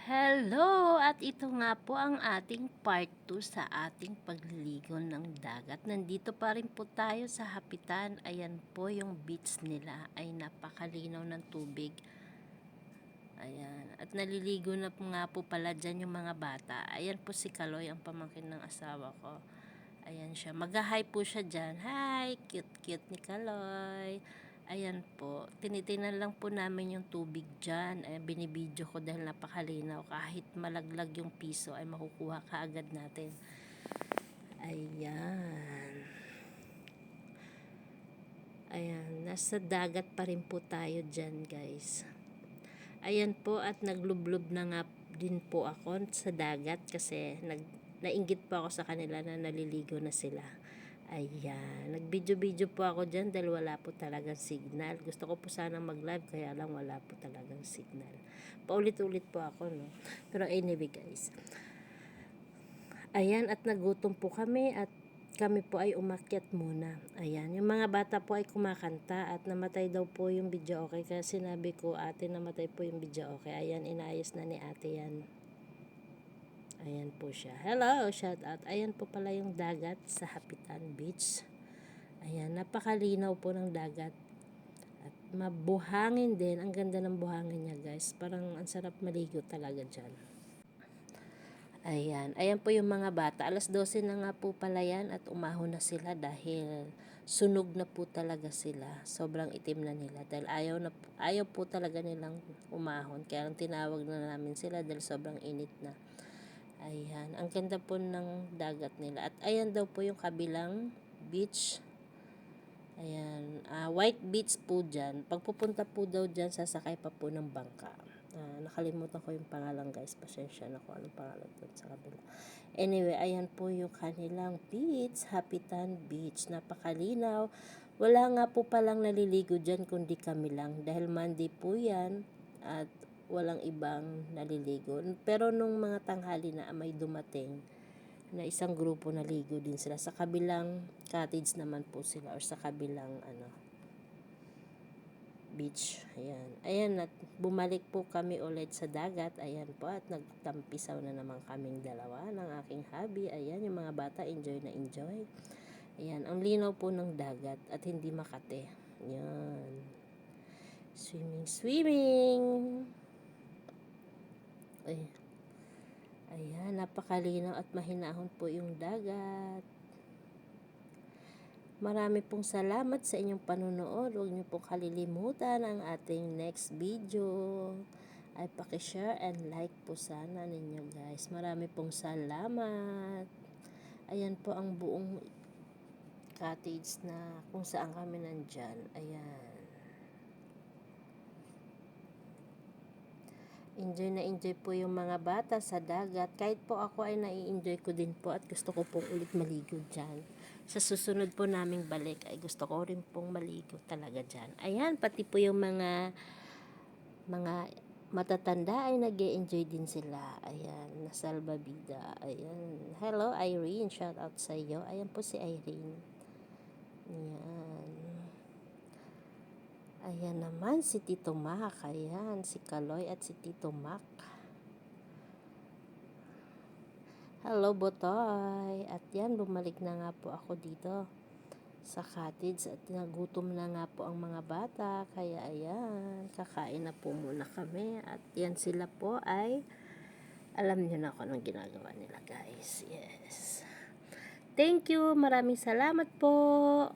Hello! At ito nga po ang ating part 2 sa ating pagliligo ng dagat. Nandito pa rin po tayo sa Hapitan. Ayan po yung beach nila ay napakalinaw ng tubig. Ayan. At naliligo na po nga po pala dyan yung mga bata. Ayan po si Kaloy, ang pamangkin ng asawa ko. Ayan siya. Mag-hi po siya dyan. Hi! Cute-cute ni Kaloy. Ayan po, tinitingnan lang po namin yung tubig dyan. Binibidyo ko dahil napakalinaw. Kahit malaglag yung piso ay makukuha kaagad natin. Ayan. Ayan, nasa dagat pa rin po tayo dyan, guys. Ayan po, at naglublob na nga din po ako sa dagat kasi nainggit po ako sa kanila na naliligo na sila. Ayan, nag-video po ako dyan dahil wala po talagang signal. Gusto ko po sanang mag-live kaya lang wala po talagang signal. Paulit-ulit po ako, no? Pero anyway, guys. Ayan, at nagutom po kami at kami po ay umakyat muna. Ayan, yung mga bata po ay kumakanta at namatay daw po yung video okay. Kaya sinabi ko, ate, namatay po yung video okay. Ayan, inayos na ni ate yan. Ayan po siya. Hello, shout out. Ayan po pala yung dagat sa Hapitan Beach. Ayan, napakalinaw po ng dagat. At mabuhangin din. Ang ganda ng buhangin niya, guys. Parang ang sarap maligo talaga dyan. Ayan. Ayan po yung mga bata. Alas 12 na nga po pala yan at umahon na sila dahil sunog na po talaga sila. Sobrang itim na nila dahil ayaw po talaga nilang umahon. Kaya lang tinawag na namin sila dahil sobrang init na. Ayan, ang ganda po ng dagat nila. At ayan daw po yung kabilang beach. Ayan, white beach po dyan. Pagpupunta po daw dyan, sasakay pa po ng bangka. Nakalimutan ko yung pangalan, guys. Pasensya na kung anong pangalan doon sa kabila. Anyway, ayan po yung kanilang beach, Hapitan Beach. Napakalinaw. Wala nga po palang naliligo dyan kundi kami lang. Dahil Monday po yan. At walang ibang naliligo. Pero nung mga tanghali na may dumating na isang grupo naligo din sila. Sa kabilang cottage naman po sila or sa kabilang beach. Ayan. Ayan, at bumalik po kami ulit sa dagat. Ayan po, at nagtampisaw na naman kaming dalawa ng aking hubby. Ayan, yung mga bata enjoy na enjoy. Ayan, ang linaw po ng dagat at hindi makate. Ayan. Swimming. Ayan, napakalinaw at mahinahon po yung dagat. Marami pong salamat sa inyong panunood. Huwag niyo pong kalilimutan ang ating next video. Ay pakishare and like po sana ninyo, guys. Marami pong salamat. Ayan po ang buong cottage na kung saan kami nandyan. Ayan. Enjoy na enjoy po yung mga bata sa dagat. Kahit po ako ay nai-enjoy ko din po at gusto ko pong ulit maligo dyan. Sa susunod po naming balik ay gusto ko rin pong maligo talaga dyan. Ayan, pati po yung mga matatanda ay nag-e-enjoy din sila. Ayan, nasalbabida. Ayan. Hello, Irene. Shout out sa iyo. Ayan po si Irene. Ayan. Ayan naman si Tito Mac. Ayan, si Kaloy at si Tito Mac. Hello, Botoy. At yan, bumalik na nga po ako dito sa cottage at nagutom na nga po ang mga bata. Kaya ayan, kakain na po muna kami. At yan sila po ay, alam nyo na kung anong ginagawa nila, guys. Yes. Thank you. Maraming salamat po.